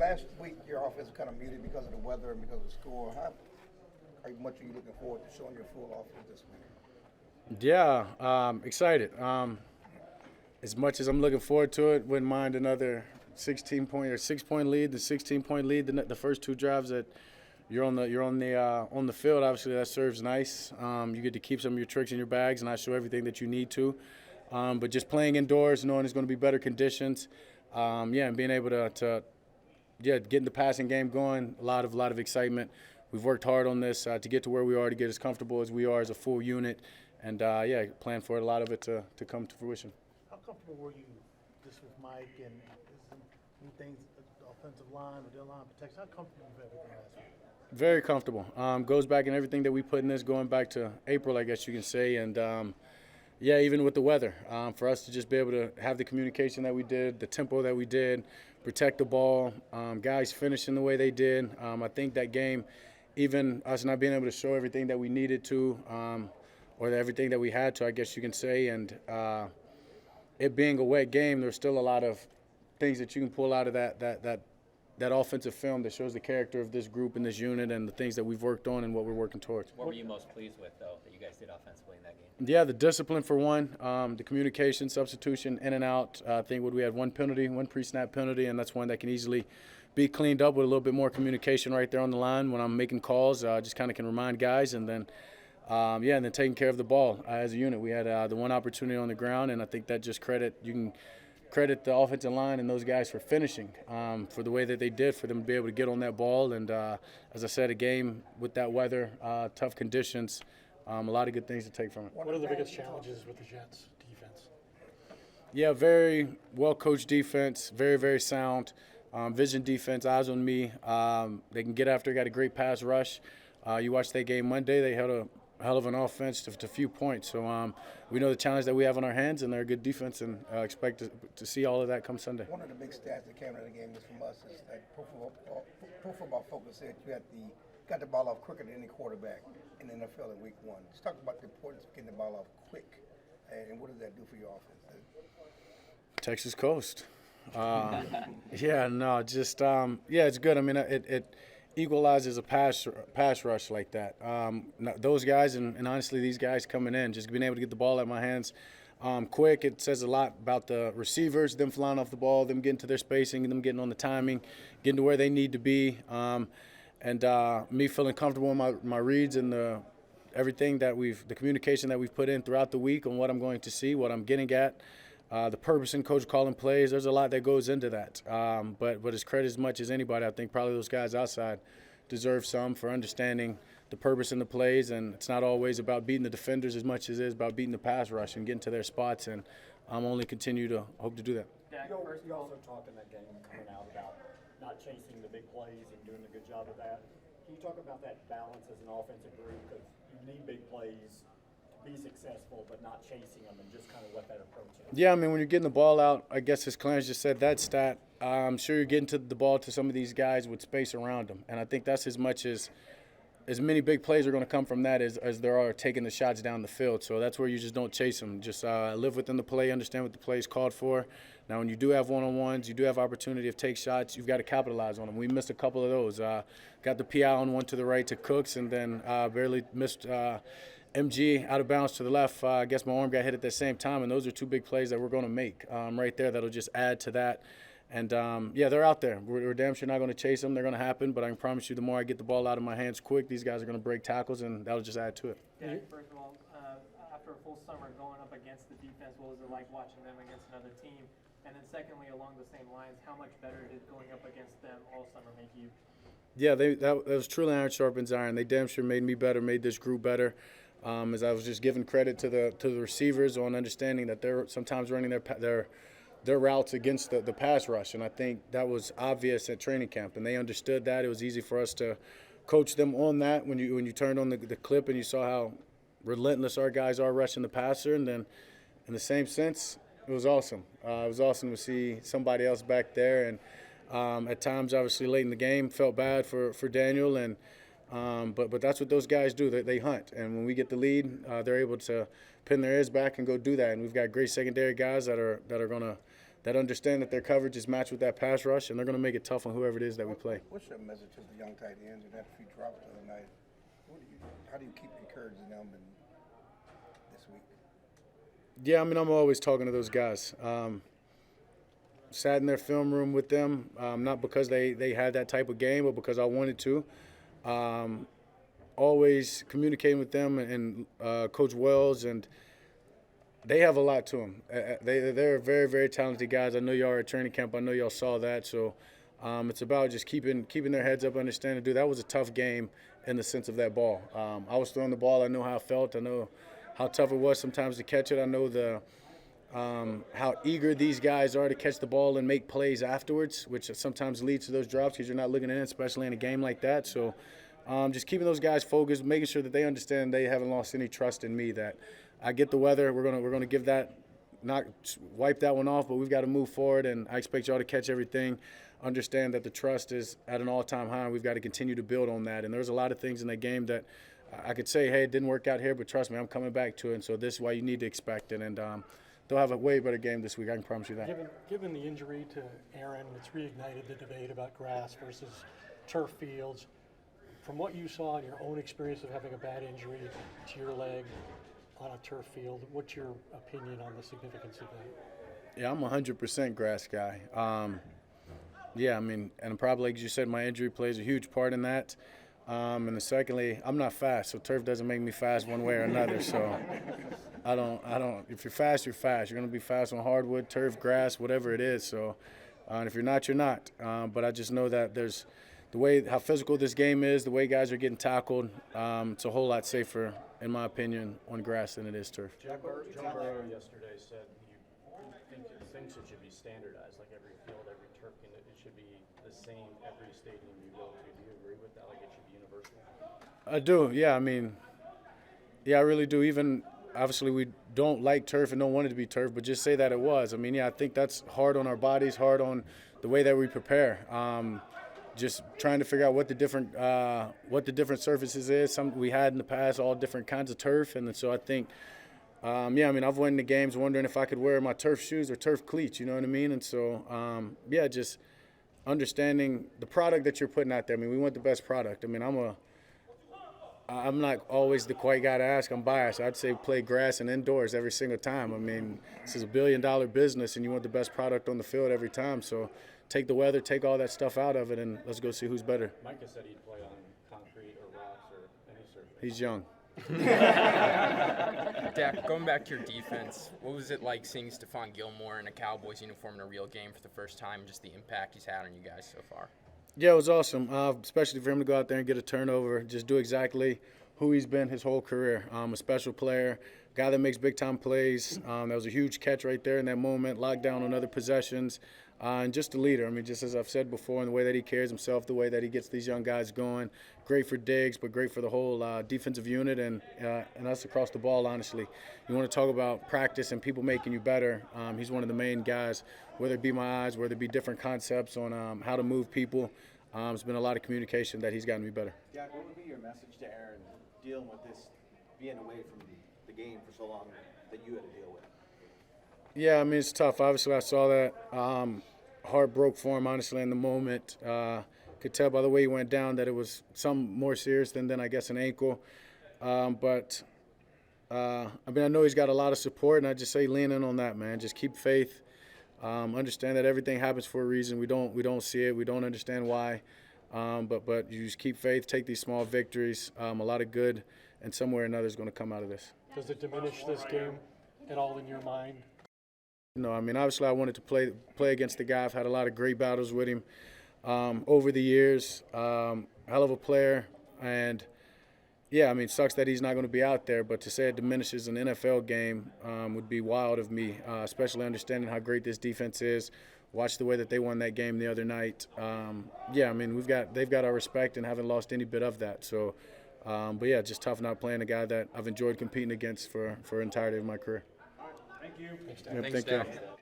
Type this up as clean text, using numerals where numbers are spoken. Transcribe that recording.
last week your offense was kind of muted because of the weather and because of the score. How much are you looking forward to showing your full offense this week? Yeah, excited. As much as I'm looking forward to it, wouldn't mind another 16-point or 6-point lead, the 16-point lead, the first two drives that you're on the field. Obviously, that serves nice. You get to keep some of your tricks in your bags and not show everything that you need to. But just playing indoors, knowing it's going to be better conditions, and being able to getting the passing game going, a lot of excitement. We've worked hard on this to get to where we are, to get as comfortable as we are as a full unit, and plan for a lot of it to come to fruition. How comfortable were you just with Mike and some new things, offensive line or their line protection? How comfortable with everything last week? Very comfortable. Goes back in everything that we put in this, going back to April, I guess you can say, and even with the weather, for us to just be able to have the communication that we did, the tempo that we did, protect the ball, guys finishing the way they did. I think that game, even us not being able to show everything that we needed to, or everything that we had to, I guess you can say, and it being a wet game, there's still a lot of things that you can pull out of that offensive film that shows the character of this group and this unit and the things that we've worked on and what we're working towards. What were you most pleased with, though, that you guys did offensively in that game? Yeah, the discipline for one, the communication, substitution, in and out. I think we had one pre-snap penalty, and that's one that can easily be cleaned up with a little bit more communication right there on the line when I'm making calls. Just kind of can remind guys, and then and then taking care of the ball as a unit. We had the one opportunity on the ground, and I think that just you can credit the offensive line and those guys for finishing, for the way that they did, for them to be able to get on that ball. And as I said, a game with that weather, tough conditions, a lot of good things to take from it. What are the biggest challenges with the Jets' defense? Yeah, very well-coached defense, very, very sound. Vision defense, eyes on me. They can get after, got a great pass rush. You watched that game Monday, they had a hell of an offense to few points. So we know the challenge that we have on our hands, and they're a good defense, and expect to see all of that come Sunday. One of the big stats that came out of the game was from us is that Pro Football Focus said you got the ball off quicker than any quarterback in the NFL in week one. Just talk about the importance of getting the ball off quick, and what does that do for your offense? Texas Coast. It's good. I mean, it equalizes a pass rush like that. Those guys and honestly these guys coming in, just being able to get the ball at my hands quick, it says a lot about the receivers, them flying off the ball, them getting to their spacing, them getting on the timing, getting to where they need to be, and me feeling comfortable in my reads and the communication that we've put in throughout the week on what I'm going to see, what I'm getting at. The purpose in coach calling plays, there's a lot that goes into that. But as credit as much as anybody, I think probably those guys outside deserve some for understanding the purpose in the plays. And it's not always about beating the defenders as much as it is about beating the pass rush and getting to their spots. And I'm only continue to hope to do that. Dak, you also talked in that game coming out about not chasing the big plays and doing a good job of that. Can you talk about that balance as an offensive group? Because you need big plays be successful, but not chasing them, and just kind of what that approach is. Yeah, I mean, when you're getting the ball out, I guess as Clarence just said, that stat, I'm sure you're getting to the ball to some of these guys with space around them. And I think that's as many big plays are going to come from that as there are taking the shots down the field. So that's where you just don't chase them. Just live within the play, understand what the play is called for. Now, when you do have one-on-ones, you do have opportunity to take shots, you've got to capitalize on them. We missed a couple of those. Got the PI on one to the right to Cooks, and then barely missed MG out of bounds to the left. I guess my arm got hit at the same time, and those are two big plays that we're going to make right there that'll just add to that. And, they're out there. We're damn sure not going to chase them. They're going to happen, but I can promise you the more I get the ball out of my hands quick, these guys are going to break tackles, and that'll just add to it. Dak, first of all, after a full summer going up against the defense, what was it like watching them against another team? And then secondly, along the same lines, how much better did going up against them all summer make you? Yeah, that was truly iron sharpens iron. They damn sure made me better, made this group better. As I was just giving credit to the receivers on understanding that they're sometimes running their routes against the pass rush, and I think that was obvious at training camp, and they understood that. It was easy for us to coach them on that when you turned on the clip and you saw how relentless our guys are rushing the passer, and then in the same sense, it was awesome. It was awesome to see somebody else back there, and at times, obviously, late in the game, felt bad for Daniel, and but that's what those guys do. They hunt, and when we get the lead, they're able to pin their ears back and go do that. And we've got great secondary guys that that understand that their coverage is matched with that pass rush, and they're going to make it tough on whoever it is that we play. What's your message to the young tight ends and that few drops the other night? How do you keep encouraging them this week? Yeah, I mean, I'm always talking to those guys. Sat in their film room with them, not because they had that type of game, but because I wanted to. Always communicating with them and Coach Wells, and they have a lot to them. They're very, very talented guys. I know y'all are at training camp. I know y'all saw that. So it's about just keeping their heads up, understanding, dude, that was a tough game in the sense of that ball. I was throwing the ball. I know how I felt. I know how tough it was sometimes to catch it. I know how eager these guys are to catch the ball and make plays afterwards, which sometimes leads to those drops because you're not looking in, especially in a game like that. So just keeping those guys focused, making sure that they understand they haven't lost any trust in me, that I get the weather. We're gonna give that, not wipe that one off, but we've got to move forward, and I expect y'all to catch everything. Understand that the trust is at an all-time high, and we've got to continue to build on that. And there's a lot of things in that game that I could say, hey, it didn't work out here, but trust me, I'm coming back to it. And so this is why you need to expect it. And they'll have a way better game this week. I can promise you that. Given the injury to Aaron, it's reignited the debate about grass versus turf fields. From what you saw in your own experience of having a bad injury to your leg on a turf field, what's your opinion on the significance of that? Yeah, I'm 100% grass guy. Yeah, I mean, and probably, like you said, my injury plays a huge part in that. And then secondly, I'm not fast, so turf doesn't make me fast one way or another. So I don't. If you're fast, you're fast. You're going to be fast on hardwood, turf, grass, whatever it is. So, and if you're not, you're not. But I just know that there's the way how physical this game is, the way guys are getting tackled. It's a whole lot safer, in my opinion, on grass than it is turf. Joe Burrow yesterday said he thinks it should be standardized, like every field, every turf, and it should be the same every stadium you go to. Do you agree with that? Like it should be universal? I do. Yeah, I mean, yeah, I really do. Even obviously we don't like turf and don't want it to be turf, but just say that it was. I mean, yeah, I think that's hard on our bodies, hard on the way that we prepare. Just trying to figure out what the different surfaces is. Some we had in the past, all different kinds of turf, and so I think, yeah, I mean, I've went into games wondering if I could wear my turf shoes or turf cleats. You know what I mean? And so, yeah, just understanding the product that you're putting out there. I mean, we want the best product. I mean, I'm not always the quite guy to ask. I'm biased. I'd say play grass and indoors every single time. I mean, this is $1 billion business, and you want the best product on the field every time. So take the weather, take all that stuff out of it, and let's go see who's better. Micah said he'd play on concrete or rocks or any surface. He's young. Dak, going back to your defense, what was it like seeing Stephon Gilmore in a Cowboys uniform in a real game for the first time, just the impact he's had on you guys so far? Yeah, it was awesome, especially for him to go out there and get a turnover, just do exactly who he's been his whole career. A special player, guy that makes big-time plays. That was a huge catch right there in that moment, locked down on other possessions, and just a leader. I mean, just as I've said before, in the way that he carries himself, the way that he gets these young guys going. Great for Diggs, but great for the whole defensive unit and us across the ball, honestly. You want to talk about practice and people making you better. He's one of the main guys, whether it be my eyes, whether it be different concepts on how to move people. There's been a lot of communication that he's gotten me better. Dak, what would be your message to Aaron dealing with this, being away from the game for so long that you had to deal with? Yeah, I mean, it's tough. Obviously, I saw that. Heart broke for him, honestly, in the moment. Could tell by the way he went down that it was some more serious than I guess, an ankle. But I mean, I know he's got a lot of support, and I just say lean in on that, man. Just keep faith. Understand that everything happens for a reason. We don't see it. We don't understand why. But you just keep faith, take these small victories. A lot of good, and somewhere or another is going to come out of this. Does it diminish this game at all in your mind? No, I mean, obviously I wanted to play against the guy. I've had a lot of great battles with him over the years. Hell of a player. And, yeah, I mean, it sucks that he's not going to be out there. But to say it diminishes an NFL game would be wild of me, especially understanding how great this defense is. Watch the way that they won that game the other night. Yeah, I mean, they've got our respect and haven't lost any bit of that. So, but, yeah, just tough not playing a guy that I've enjoyed competing against for the entirety of my career. Thank you. Thanks, Dak.